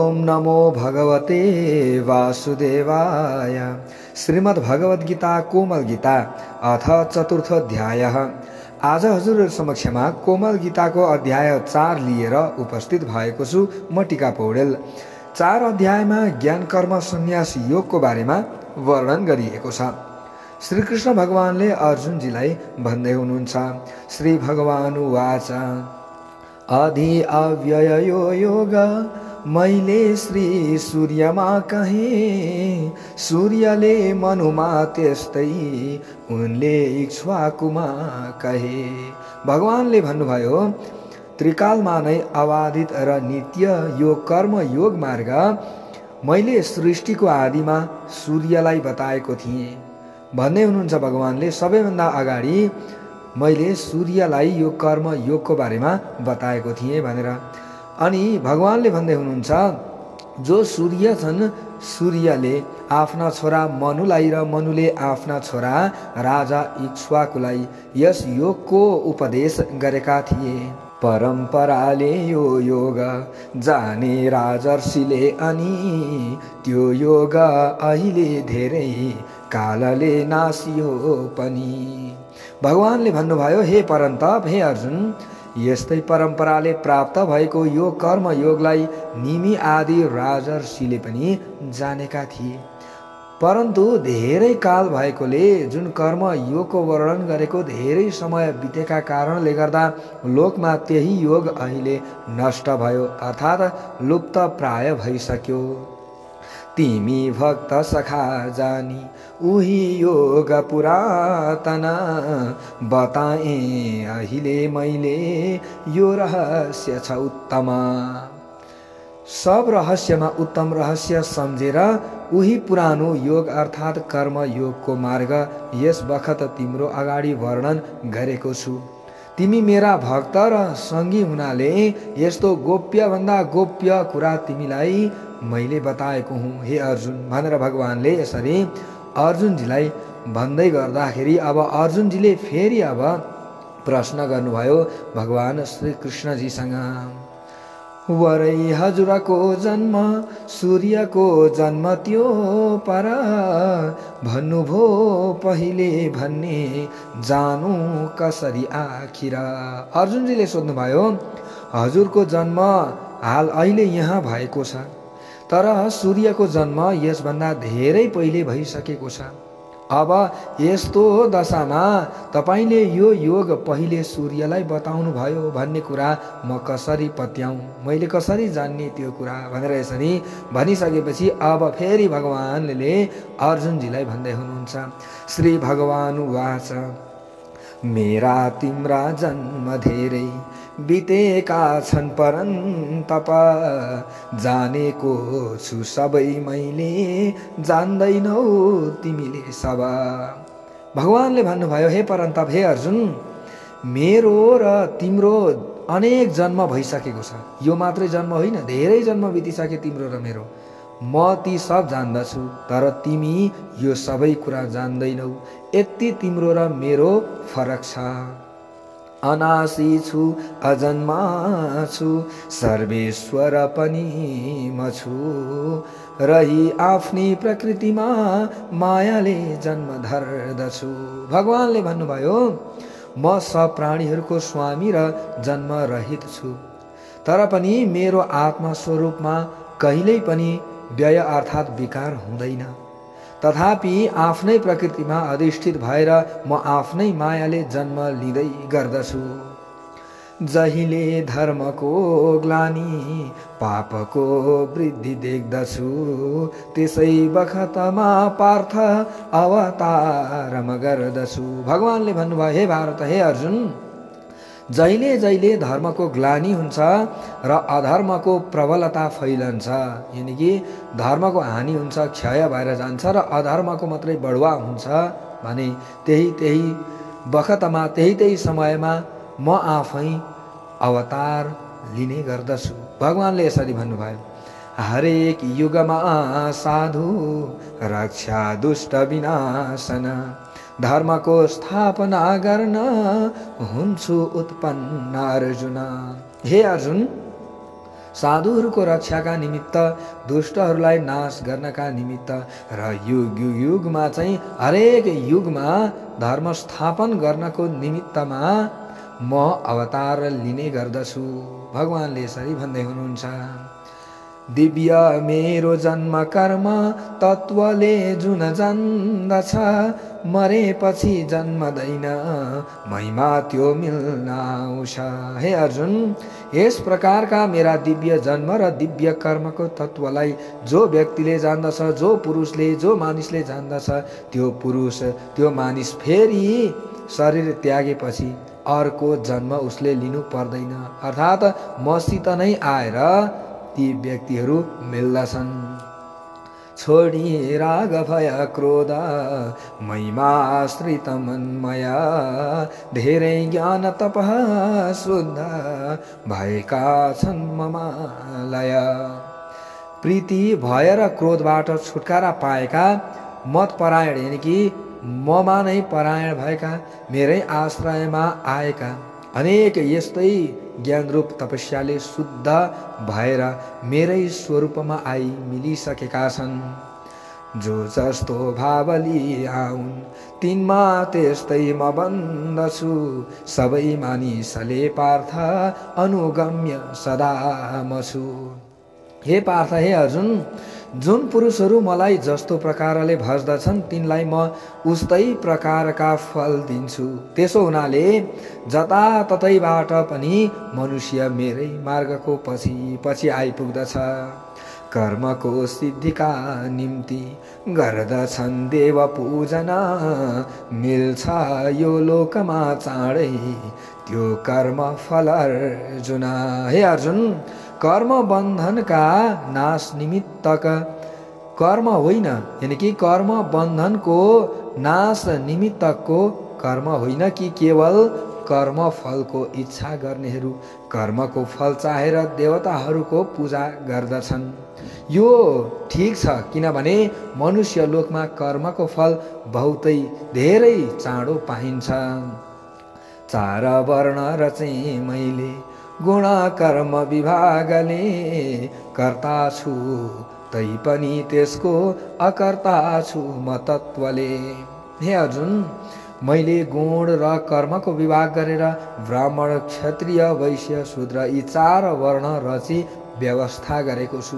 ओम नमो भगवते वासुदेवाय। श्रीमद् भगवद गीता कोमल गीता अथ चतुर्थ अध्याय। आज हजुरहरु समक्षमा कोमल गीताको अध्याय 4 लिएर उपस्थित भएको छु। म टीका पौडेल। 4 अध्यायमा ज्ञान कर्म सन्यास योगको बारेमा वर्णन गरिएको छ। श्री कृष्ण भगवानले अर्जुनजीलाई भन्दै हुनुहुन्छ, श्री भगवान उवाच अधि अव्ययो योग मैले श्री सूर्यमा कहे, सूर्यले मनुमा त्यस्तै उनले इक्ष्वाकुमा कहे। भगवानले भन्नुभयो, त्रिकालमा नै अबाधित र नित्य यो कर्म योग मार्ग मैले सृष्टिको आदिमा सूर्यलाई बताएको थिएँ। भन्दै हुनुहुन्छ भगवानले, सबैभन्दा अगाडि मैले सूर्यलाई यो कर्म योगको बारेमा बताएको थिएँ भनेर। अनि भगवानले भन्दै हुनुहुन्छ, जो सूर्य छन्, सूर्यले आफ्ना छोरा मनुलाई र मनुले आफ्ना छोरा राजा इक्ष्वाकुलाई यस योगको उपदेश गरेका थिए। परम्पराले यो योग जाने राजर्षिले अनि त्यो योग अहिले धेरै कालले नासियो पनि। भगवानले भन्नुभयो, हे परन्तप, हे अर्जुन, यस्तै परम्पराले प्राप्त भएको यो कर्म योगलाई निमि आदि राजर्षिले पनि जानेका थिए। परन्तु धेरै काल भएकोले जुन कर्म योगको वर्णन गरेको धेरै समय बितेका कारणले गर्दा लोकमा त्यही योग अहिले नष्ट भयो, अर्थात् लुप्त प्राय भइसक्यो। तिमी भक्त सखा जानी उही योग पुरातन, बताए अहिले मैले यो रहस्य छ उत्तम। सब रहस्यमा उत्तम रहस्य सम्झेर उही पुरानो योग अर्थात् कर्म योगको मार्ग यस बखत तिम्रो अगाडि वर्णन गरेको छु। तिमी मेरा भक्त र सङ्गी हुनाले यस्तो गोप्य भन्दा गोप्य कुरा तिमीलाई मैले बताएको हुँ हे अर्जुन भनेर भगवानले यसरी अर्जुनजीलाई भन्दै गर्दाखेरि अब अर्जुनजीले फेरि अब प्रश्न गर्नुभयो भगवान श्री कृष्णजीसँग। वरै हजुरको जन्म सूर्यको जन्म त्यो पर, भन्नुभो पहिले भन्ने जानु कसरी आखिर। अर्जुनजीले सोध्नुभयो, हजुरको जन्म हाल अहिले यहाँ भएको छ, तर सूर्यको जन्म यसभन्दा धेरै पहिले भइसकेको छ। अब यस्तो दशामा तपाईले यो योग पहिले सूर्यलाई बताउनु भयो भन्ने कुरा म कसरी पत्याउँ, मैले कसरी जान्ने त्यो कुरा भनेर यसरी भनिसकेपछि अब फेरि भगवानले अर्जुनजीलाई भन्दै हुनुहुन्छ, श्री भगवान उवाच मेरा तिम्रा जन्म धेरै बितेका छन् परन्तप, जानेको छु सबै मैले जान्दैनौ तिमीले सब। भगवानले भन्नुभयो, हे परन्तप, हे अर्जुन, मेरो र तिम्रो अनेक जन्म भइसकेको छ। यो मात्रै जन्म होइन, धेरै जन्म बितिसके तिम्रो र मेरो। म ती सब जान्दछु, तर तिमी यो सबै कुरा जान्दैनौ। यति तिम्रो र मेरो फरक छ। अनासी छु अजन्मा छु, सर्वेश्वर पनि म छु, रही आफ्नी प्रकृतिमा मायाले जन्म धर्दछु। भगवानले भन्नुभयो, म सब प्राणीहरूको स्वामी र जन्म रहित छु, तर पनि मेरो आत्मा स्वरूपमा कहिल्यै पनि व्यय अर्थात् विकार हुँदैन। तथापि आफ्नै प्रकृतिमा अधिष्ठित भएर म आफ्नै मायाले जन्म लिँदै गर्दछु। जहिले धर्मको ग्लानि पापको वृद्धि देख्दछु, त्यसै बखतमा पार्थ अवतार म गर्दछु। भगवानले भन्नुभयो, हे भारत, हे अर्जुन, जहिले जहिले धर्मको ग्लानि हुन्छ र अधर्मको प्रबलता फैलन्छ, यानि कि धर्मको हानि हुन्छ, क्षय भएर जान्छ र अधर्मको मात्रै बढुवा हुन्छ भने त्यही बखतमा त्यही समयमा म आफै अवतार लिने गर्दछु। भगवानले यसरी भन्नुभयो, हरेक युगमा साधु रक्षा दुष्ट विनाशन, धर्मको स्थापना गर्न हुन्छु उत्पन्न अर्जुन। हे अर्जुन, साधुहरूको रक्षाका निमित्त, दुष्टहरूलाई नाश गर्नका निमित्त र युग युगमा चाहिँ हरेक युगमा धर्म स्थापन गर्नको निमित्तमा म अवतार लिने गर्दछु। भगवानले यसरी भन्दै हुनुहुन्छ। दिव्य मेरो जन्म कर्म तत्त्वले जुन जान्दछ, मरेपछि जन्मदैन महिमा त्यो मिल्न आउँछ। हे अर्जुन, यस प्रकारका मेरा दिव्य जन्म र दिव्य कर्मको तत्त्वलाई जो व्यक्तिले जान्दछ, जो पुरुषले, जो मानिसले जान्दछ, त्यो पुरुष, त्यो मानिस फेरि शरीर त्यागेपछि अर्को जन्म उसले लिनु पर्दैन। अर्थात् मसित नै आएर ती व्यक्तिहरू मिल्दछन्। छोडी राग भय क्रोध महिमाश्रित मनमया, धेरै ज्ञान तपः शुद्ध भएका छन् ममालय। प्रीति भय र क्रोधबाट छुटकारा पाएका, मत परायण यानि कि ममा नै परायण भएका, मेरै आश्रयमा आएका अनेक यस्तै ज्ञानरूप तपस्याले शुद्ध भएर मेरै स्वरूपमा आई मिलिसकेका छन्। जो जस्तो भावली आउन् तिनमा त्यस्तै म बन्दछु, सबै मानिसले पार्थ अनुगम्य सदा म छु। हे पार्थ, हे अर्जुन, जुन पुरुषहरू मलाई जस्तो प्रकारले भज्दछन् तिनलाई म उस्तै प्रकारका फल दिन्छु। त्यसो हुनाले जताततैबाट पनि मनुष्य मेरै मार्गको पछि पछि आइपुग्दछ। कर्मको सिद्धिका निम्ति गर्दछन् देव पूजना, मिल्छ यो लोकमा चाँडै त्यो कर्म फल अर्जुन। हे अर्जुन, कर्म बन्धनका नाश निमित्तक कर्म होइन, यानि कि कर्म बन्धनको नाश निमित्तको कर्म होइन कि केवल कर्म फलको इच्छा गर्नेहरू कर्मको फल चाहेर देवताहरूको पूजा गर्दछन्। यो ठिक छ, किनभने मनुष्य लोकमा कर्मको फल बहुतै धेरै चाँडो पाइन्छ। चार वर्ण रचे मैले गुण कर्म विभागले, कर्ता छु तै पनि त्यसको अकर्ता छु म तत्त्वले। हे अर्जुन, मैले गुण र कर्मको विभाग गरेर ब्राह्मण, क्षत्रिय, वैश्य, शूद्र यी चार वर्ण रची व्यवस्था गरेको छु।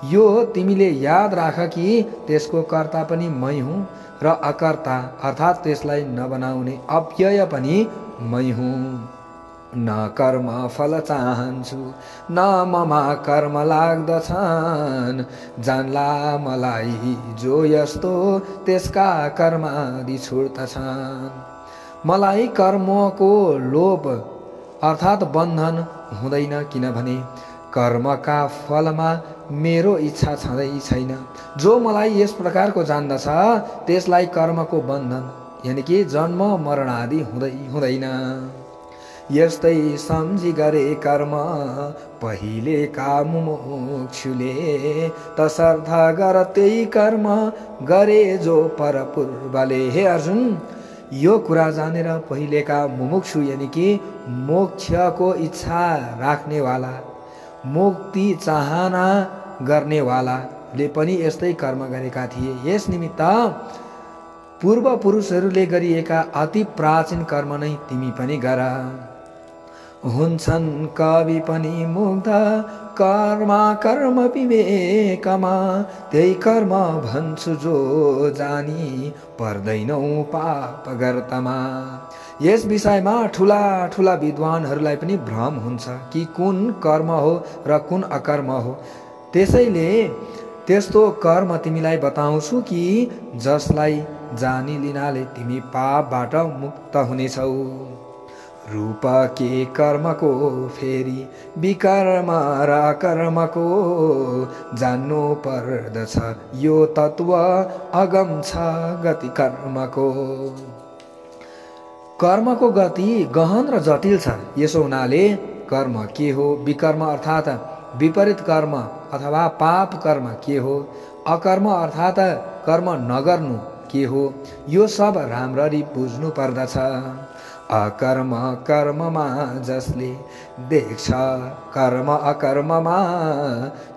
यो तिमीले याद राख कि त्यसको कर्ता पनि मै हुँ र अकर्ता अर्थात् त्यसलाई नबनाउने अव्यय पनि मै हुँ। न कर्म फल चाहन्छु, न ममा कर्म लाग्दछन्, जानला मलाई जो यस्तो त्यसका कर्मादि छुट्दछन्। मलाई कर्मको लोभ अर्थात् बन्धन हुँदैन, किनभने कर्मका फलमा मेरो इच्छा छँदै छैन। जो मलाई यस प्रकारको जान्दछ त्यसलाई कर्मको बन्धन यानि कि जन्म मरण आदि हुँदैन। यस्तै सम्झी गरे कर्म पहिलेका मुमुक्षुले, तसर्थ गर त्यही कर्म गरे जो पर पूर्वले। हे अर्जुन, यो कुरा जानेर पहिलेका मुमुक्षु यानि कि मोक्षको इच्छा राख्नेवाला, मुक्ति चाहना गर्नेवालाले पनि यस्तै कर्म गरेका थिए। यस निमित्त पूर्व पुरुषहरूले गरिएका अति प्राचीन कर्म नै तिमी पनि गर। हुन्छन् कवि पनि मुग्ध कर्मा कर्म विवेकमा, त्यही कर्म भन्छु जो जानी पर्दैनौ पाप गर्तमा। यस विषयमा ठुला ठुला विद्वानहरूलाई पनि भ्रम हुन्छ कि कुन कर्म हो र कुन अकर्म हो। त्यसैले त्यस्तो कर्म तिमीलाई बताउँछु कि जसलाई जानी लिनाले तिमी पापबाट मुक्त हुनेछौ। रूप के कर्मको फेरि विकर्म र कर्मको, जान्नु पर्दछ यो तत्त्व अगम छ गति कर्मको। कर्मको गति गहन र जटिल छ। यसो हुनाले कर्म के हो, विकर्म अर्थात् विपरीत कर्म अथवा पाप कर्म के हो, अकर्म अर्थात् कर्म नगर्नु के हो, यो सब राम्ररी बुझ्नु पर्दछ। अकर्म कर्ममा जसले देख्छ कर्म अकर्ममा,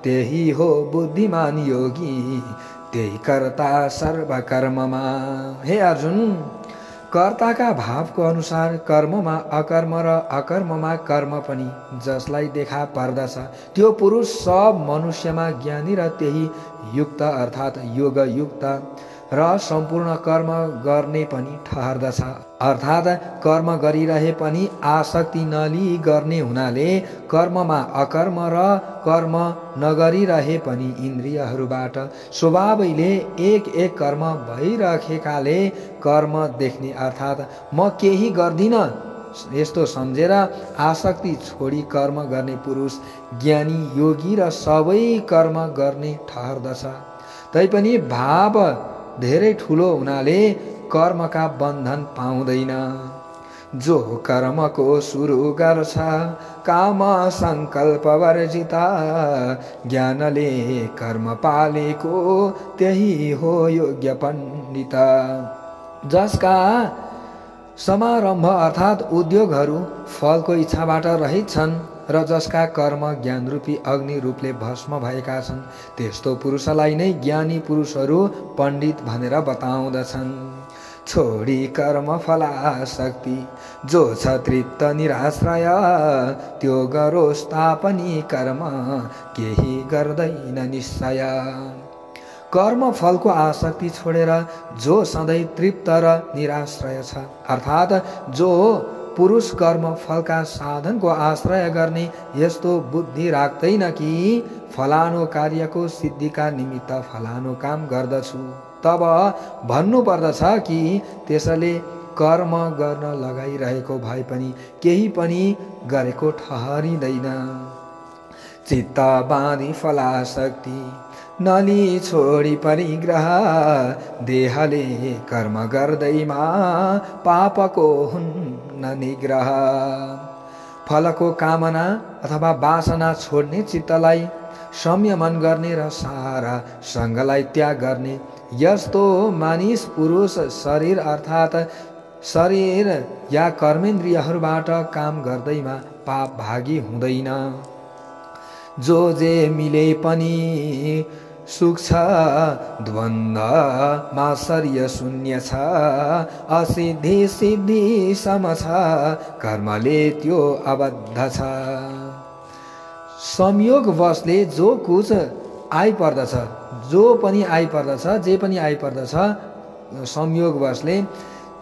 त्यही हो बुद्धिमान योगी, त्यही कर्ता सर्वकर्ममा। हे अर्जुन, कर्ताका भावको अनुसार कर्ममा अकर्म र अकर्ममा कर्म पनि जसलाई देखा पर्दछ त्यो पुरुष सब मनुष्यमा ज्ञानी र त्यही युक्त अर्थात् योग युक्त र सम्पूर्ण कर्म गर्ने पनि ठहर्दछ। अर्थात् कर्म गरिरहे पनि आसक्ति नलिई गर्ने हुनाले कर्ममा अकर्म र कर्म नगरिरहे पनि इन्द्रियहरूबाट स्वभावैले एक एक कर्म भइरहेकाले कर्म देख्ने अर्थात् म केही गर्दिनँ यस्तो सम्झेर आसक्ति छोडी कर्म गर्ने पुरुष ज्ञानी योगी र सबै कर्म गर्ने ठहर्दछ। तैपनि भाव धेरै ठुलो हुनाले कर्मका बन्धन पाउँदैन। जो कर्मको सुरु गर्छ काम संकल्प वर्जिता, ज्ञानले कर्म पालेको त्यही हो योग्य पण्डित। जसका समारम्भ अर्थात् उद्योगहरू फलको इच्छाबाट रहित छन् र जसका कर्म ज्ञान रूपी अग्नि रूपले भस्म भएका छन्, त्यस्तो पुरुषलाई नै ज्ञानी पुरुषहरू पण्डित भनेर बताउँदछन्। छोडी कर्म फलासक्ति जो छ तृप्त निराश्रय, त्यो गरोस् तापनि कर्म केही गर्दैन निश्चय। कर्म फलको आसक्ति छोडेर जो सधैँ तृप्त र निराश्रय छ, अर्थात् जो पुरुष कर्म फलका साधनको आश्रय गर्ने यस्तो बुद्धि राख्दैन कि फलानु कार्यको सिद्धिका निमित्त फलानु काम गर्दछु, तब भन्नुपर्दछ कि त्यसले कर्म गर्न लगाइरहेको भए पनि केही पनि गरेको ठहरिँदैन। चित्त बाँधी फलासक्ति नली छोडी परिग्रह, देहले कर्म गर्दैमा पापको हुन्न निग्रह। फलको कामना अथवा वासना छोड्ने चित्तलाई संयमन गर्ने र सारा सङ्गलाई त्याग गर्ने यस्तो मानिस पुरुष शरीर अर्थात् शरीर या कर्मेन्द्रियहरूबाट काम गर्दैमा पाप भागी हुँदैन। जो जे मिले पनि सुख छ द्वन्द्व मात्सर्य शून्य छ, असिद्धि सिद्धि सम छ कर्मले त्यो अबद्ध छ। संयोगवशले जो कुछ आइपर्दछ, जो पनि आइपर्दछ, जे पनि आइपर्दछ संयोगवशले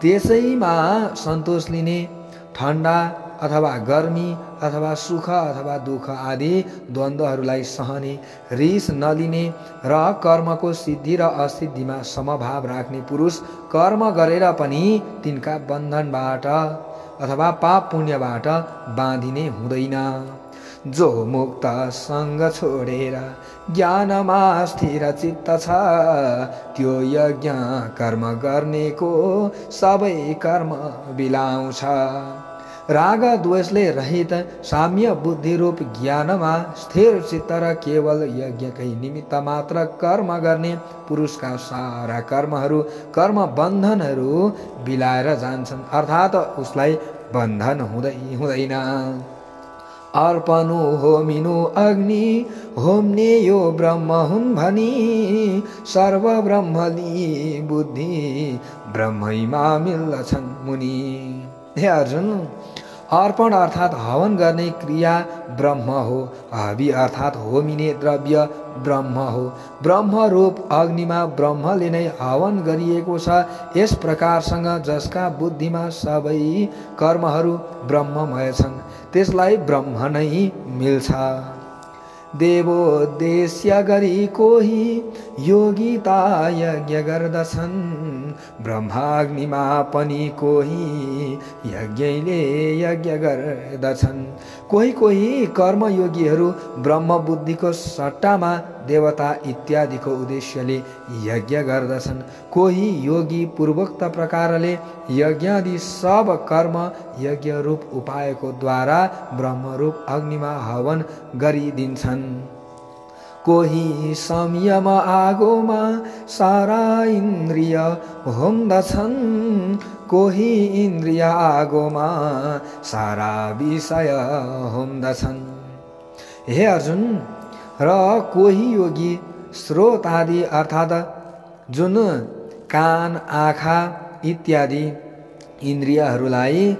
त्यसैमा सन्तोष लिने, ठन्डा अथवा गर्मी अथवा सुख अथवा दुःख आदि द्वन्द्वहरूलाई सहने, रिस नलिने र कर्मको सिद्धि र असिद्धिमा समभाव राख्ने पुरुष कर्म गरेर पनि तिनका बन्धनबाट अथवा पाप पुण्यबाट बाँधिने हुँदैन। जो मुक्त सङ्ग छोडेर ज्ञानमा स्थिर चित्त छ, त्यो यज्ञ कर्म गर्नेको सबै कर्म बिलाउँछ। राग द्वेषले रहित साम्य बुद्धि रूप ज्ञानमा स्थिर चित्त र केवल यज्ञकै निमित्त मात्र कर्म गर्ने पुरुषका सारा कर्महरू कर्म बन्धनहरू बिलाएर जान्छन्, अर्थात् उसलाई बन्धन हुँदैन। अर्पनु होमिनु अग्नि होम्ने यो ब्रह्म हुन् भनी, सर्व ब्रह्मली बुद्धि ब्रह्मैमा मिल्दछन् मुनि। हे अर्जुन, अर्पण अर्थात् हवन गर्ने क्रिया ब्रह्म हो, हवि अर्थात् होमिने द्रव्य ब्रह्म हो। ब्रह्म रूप अग्निमा ब्रह्मले नै हवन गरिएको छ। यस प्रकारसँग जसका बुद्धिमा सबै कर्महरू ब्रह्ममय छन्, त्यसलाई ब्रह्म नै मिल्छ। देवोद्देश्य गरी कोही योगिता यज्ञ गर्दछन्, ब्रह्माग्निमा पनि कोही यज्ञले यज्ञ गर्दछन्। कोही कोही कर्मयोगीहरू ब्रह्म बुद्धिको सट्टामा देवता इत्यादिको उद्देश्यले यज्ञ गर्दछन्। कोही योगी पूर्वोक्त प्रकारले यज्ञादि सब कर्म यज्ञ रूप उपायको द्वारा ब्रह्मरूप अग्निमा हवन गरिदिन्छन्। कोही संयम आगोमा सारा इन्द्रिय होम्दछन्, कोही इन्द्रिय आगोमा सारा विषय होम्दछन्। हे अर्जुन, र कोही योगी स्रोत आदि अर्थात् जुन कान, आँखा इत्यादि इन्द्रियहरूलाई,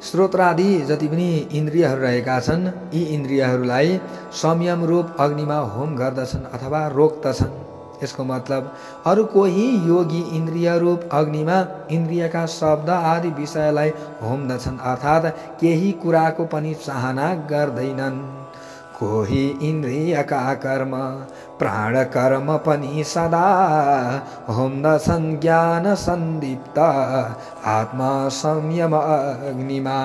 श्रोत्रादि जति पनि इन्द्रियहरू रहेका छन्, यी इन्द्रियहरूलाई संयम रूप अग्निमा होम गर्दछन् अथवा रोक्दछन्। यसको मतलब अरू कोही योगी इन्द्रिय रूप अग्निमा इन्द्रियका शब्द आदि विषयलाई होम्दछन्, अर्थात् केही कुराको पनि चाहना गर्दैनन्। कोही इन्द्रियका कर्म प्राण कर्म पनि सदा होम्दछन्, ज्ञान सन्दीप्त आत्मा संयम अग्निमा।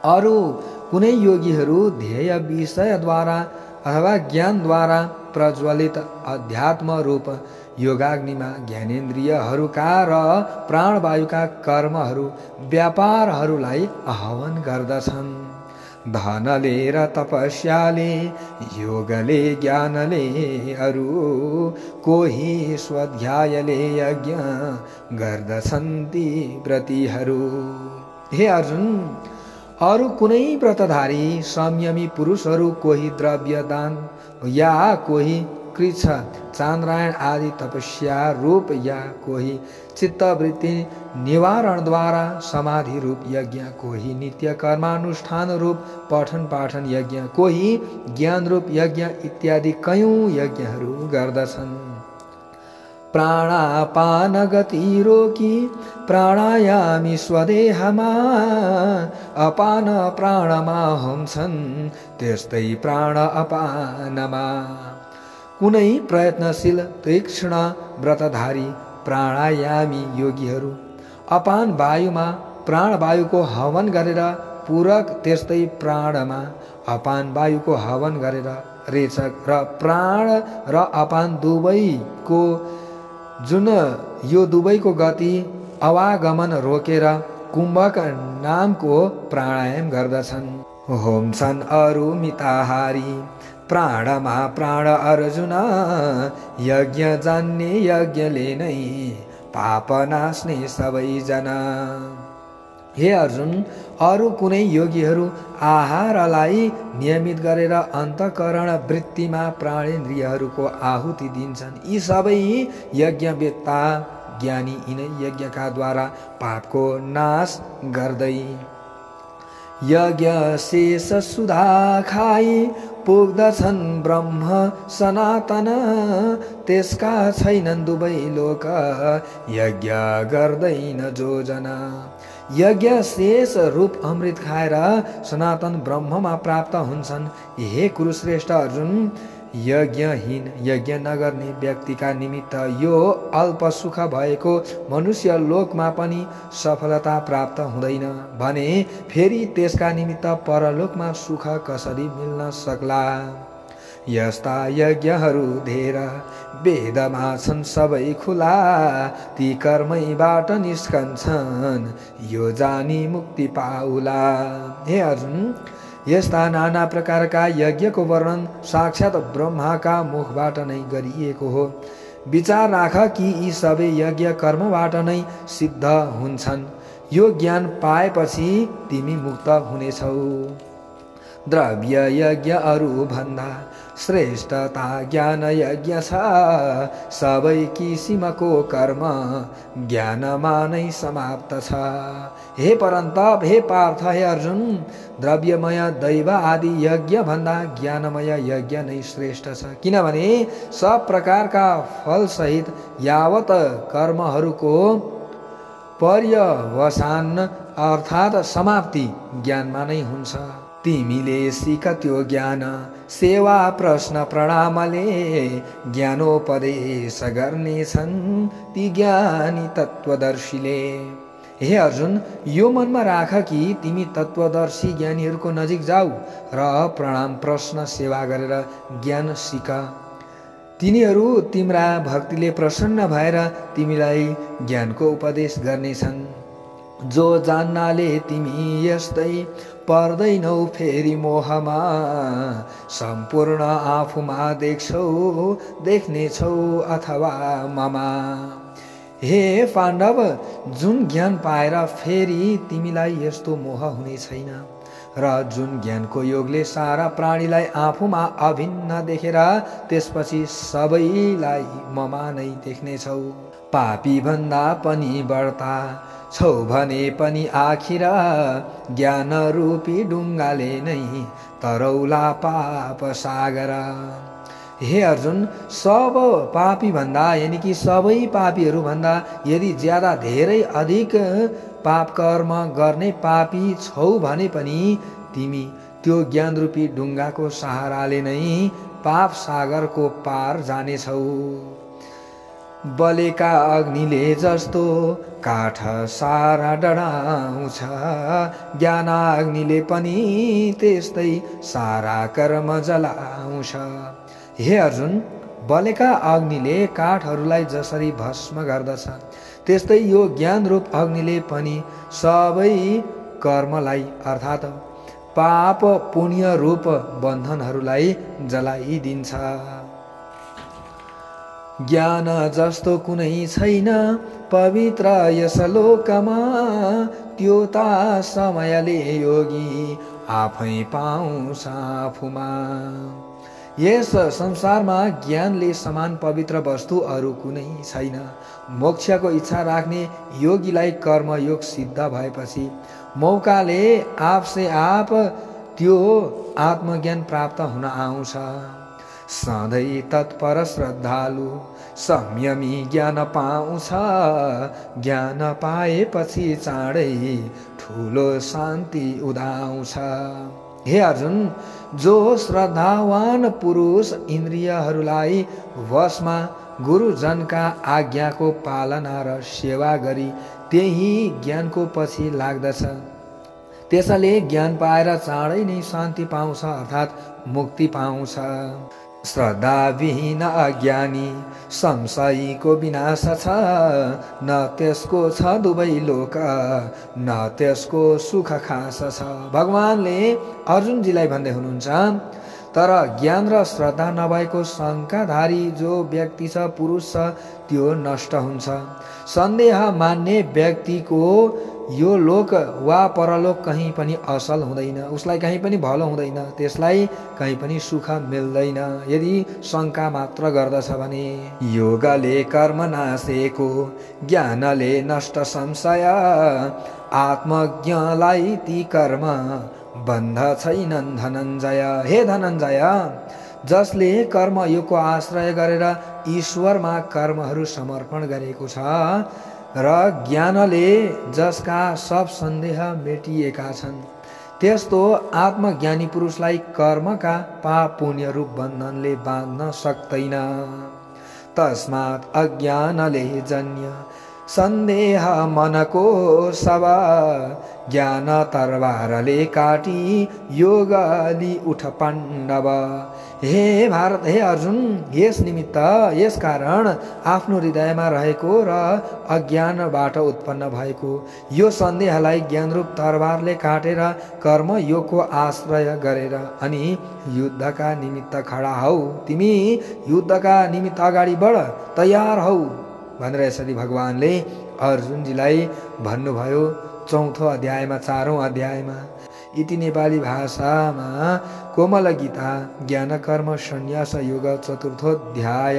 अरू कुनै योगीहरू ध्येय विषयद्वारा अथवा ज्ञानद्वारा प्रज्वलित अध्यात्म रूप योगाग्निमा ज्ञानेन्द्रियहरूका र प्राणवायुका कर्महरू व्यापारहरूलाई आह्वान गर्दछन्। धनले र तपस्याले योगले ज्ञानले अरू कोही स्वाध्यायले यज्ञ गर्दछन् ती व्रतीहरू। हे अर्जुन, अरू कुनै व्रतधारी संयमी पुरुषहरू कोही द्रव्य दान या कोही कृच्छ चान्द्रायण आदि तपस्या रूप या कोही चित्तवृत्ति निवारणद्वारा समाधि रूप यज्ञ, कोही नित्य कर्मानुष्ठान रूप पठन पाठन यज्ञ, कोही ज्ञान रूप यज्ञ इत्यादि कयौं यज्ञहरू गर्दछन्। प्राणापान गति रोकी प्राणायामी स्वदेहमा अपान प्राणमा हुन्छन्, त्यस्तै प्राण अपानमा। कुनै प्रयत्नशील तीक्ष्ण व्रतधारी प्राणायामी योगीहरू अपान वायुमा प्राणवायुको हवन गरेर पूरक, त्यस्तै प्राणमा अपान वायुको हवन गरेर रेचक र प्राण र अपान दुवैको जुन यो दुवैको गति आवागमन रोकेर कुम्भक नामको प्राणायाम गर्दछन्। होम्छन् अरू मिताहारी प्राणमा प्राण अर्जुन, यज्ञ जान्ने यज्ञले नै पाप नास्ने सबैजना। हे अर्जुन, अरू कुनै योगीहरू आहारलाई नियमित गरेर अन्तःकरण वृत्तिमा प्राणेन्द्रियहरूको आहुति दिन्छन्। यी सबै यज्ञवेत्ता ज्ञानी यिनै यज्ञका द्वारा पापको नाश गर्दै यज्ञ शेष सुधा खाई पुग्दछन् ब्रह्म सनातन, त्यसका छैनन् दुवै लोक यज्ञ गर्दैन जो जना। यज्ञ शेष रूप अमृत खाएर सनातन ब्रह्ममा प्राप्त हुन्छन्। हे कुरुश्रेष्ठ अर्जुन, यज्ञहीन यज्ञ नगर्ने व्यक्तिका निमित्त यो अल्प सुख भएको मनुष्य लोकमा पनि सफलता प्राप्त हुँदैन भने फेरि त्यसका निमित्त परलोकमा सुख कसरी मिल्न सक्ला। यस्ता यज्ञहरू धेर वेदमा छन् सबै खुला, ती कर्मैबाट निस्कन्छन् यो जानी मुक्ति पाउला। हे अर्जुन, यस्ता नाना प्रकारका यज्ञको वर्णन साक्षात ब्रह्माका मुखबाट नै गरिएको हो। विचार राख कि यी सबै यज्ञ कर्मबाट नै सिद्ध हुन्छन्। यो ज्ञान पाएपछि तिमी मुक्त हुनेछौ। द्रव्य यज्ञ अरू भन्दा श्रेष्ठता ज्ञान यज्ञ छ, सबै किसिमको कर्म ज्ञानमा नै समाप्त छ। हे परन्तप, हे पार्थ, हे अर्जुन, द्रव्यमय दैव आदि यज्ञ भन्दा ज्ञानमय यज्ञ नै श्रेष्ठ छ। किनभने सब प्रकारका फल सहित यावत कर्महरूको पर्यवसान अर्थात् समाप्ति ज्ञानमा नै हुन्छ। तिमीले सिक त्यो ज्ञान सेवा प्रश्न प्रणामले, ज्ञानोपदेश गर्नेछन् ती ज्ञानी तत्त्वदर्शीले। हे अर्जुन, यो मनमा राख कि तिमी तत्त्वदर्शी ज्ञानीहरूको नजिक जाऊ र प्रणाम प्रश्न सेवा गरेर ज्ञान सिक। तिनीहरू तिम्रा भक्तिले प्रसन्न भएर तिमीलाई ज्ञानको उपदेश गर्नेछन्। जो जान्नाले तिमी यस्तै पर्दैनौ फेरि मोहमा, सम्पूर्ण आफूमा देख्नेछौ अथवा ममा। हे पाण्डव, जुन ज्ञान पाएर फेरि तिमीलाई यस्तो मोह हुने छैन र जुन ज्ञानको योगले सारा प्राणीलाई आफूमा अभिन्न देखेर त्यसपछि सबैलाई ममा नै देख्नेछौ। पापी भन्दा पनि बढ्ता छौ भने पनि आखिर ज्ञान रूपी ढुङ्गाले नै तरौला पाप सागर। हे अर्जुन, सब पापी भन्दा यानी कि सबै पापीहरू भन्दा यदि ज्यादा धेरै अधिक पाप कर्म गर्ने पापी छौ भने पनि तिमी त्यो ज्ञान रूपी ढुङ्गाको सहाराले नै पाप सागरको पार जानेछौ। बलेका अग्निले जस्तो काठ सारा डढाउँछ, ज्ञान अग्निले पनि त्यस्तै सारा कर्म जलाउँछ। हे अर्जुन, बलेका अग्निले काठहरूलाई जसरी भस्म गर्दछ त्यस्तै यो ज्ञान रूप अग्निले पनि सबै कर्मलाई अर्थात् पाप पुण्य रूप बन्धनहरूलाई जलाइदिन्छ। ज्ञान जस्तो कुनै छैन पवित्र यस लोकमा, त्यो ता समयले योगी आफै पाउँछ आफूमा। यस संसारमा ज्ञानले समान पवित्र वस्तु अरू कुनै छैन। मोक्षको इच्छा राख्ने योगीलाई कर्मयोग सिद्ध भएपछि मौकाले आपसे आप त्यो आत्मज्ञान प्राप्त हुन आउँछ। सधैँ तत्पर श्रद्धालु संयमी ज्ञान पाउँछ, ज्ञान पाएपछि चाँडै ठुलो शान्ति उदाउँछ। हे अर्जुन, जो श्रद्धावान पुरुष इन्द्रियहरूलाई वशमा गुरुजनका आज्ञाको पालना र सेवा गरी त्यही ज्ञानको पछि लाग्दछ, त्यसले ज्ञान पाएर चाँडै नै शान्ति पाउँछ अर्थात् मुक्ति पाउँछ। श्रद्धाविहीन अज्ञानी संशयीको विनाश छ, न त्यसको छ दुवै लोक न त्यसको सुख खास छ। भगवानले अर्जुनजीलाई भन्दै हुनुहुन्छ, तर ज्ञान र श्रद्धा नभएको शङ्काधारी जो व्यक्ति छ, पुरुष छ, त्यो नष्ट हुन्छ। सन्देह मान्ने व्यक्तिको यो लोक वा परलोक कहीँ पनि असल हुँदैन, उसलाई कहीँ पनि भलो हुँदैन, त्यसलाई कहीँ पनि सुख मिल्दैन यदि शङ्का मात्र गर्दछ भने। योगले कर्म नाशेको ज्ञानले नष्ट संशय, आत्मज्ञलाई ती कर्म बन्ध छैनन् धनञ्जय। हे धनञ्जय, जसले कर्मयोगको आश्रय गरेर ईश्वरमा कर्महरू समर्पण गरेको छ र ज्ञानले जसका सब सन्देह मेटिएका छन्, त्यस्तो आत्मज्ञानी पुरुषलाई कर्मका पाप पुण्य रूप बन्धनले बाँध्न सक्दैन। तस्मात् अज्ञानले जन्य सन्देह मनको सब, ज्ञान तरवारले काटी योगली उठ पाण्डव। हे भारत, हे अर्जुन, यस निमित्त यस कारण आफ्नो हृदयमा रहेको र अज्ञानबाट उत्पन्न भएको यो सन्देहलाई ज्ञानरूप तरवारले काटेर कर्मयोगको आश्रय गरेर अनि युद्धका निमित्त खडा हौ। तिमी युद्धका निमित्त अगाडि बढ, तयार हौ भनेर यसरी भगवानले अर्जुनजीलाई भन्नुभयो। चौथो अध्यायमा, 4औं अध्यायमा। इति नेपाली भाषामा कोमल गीता ज्ञान कर्म सन्यास योग चतुर्थोऽध्याय।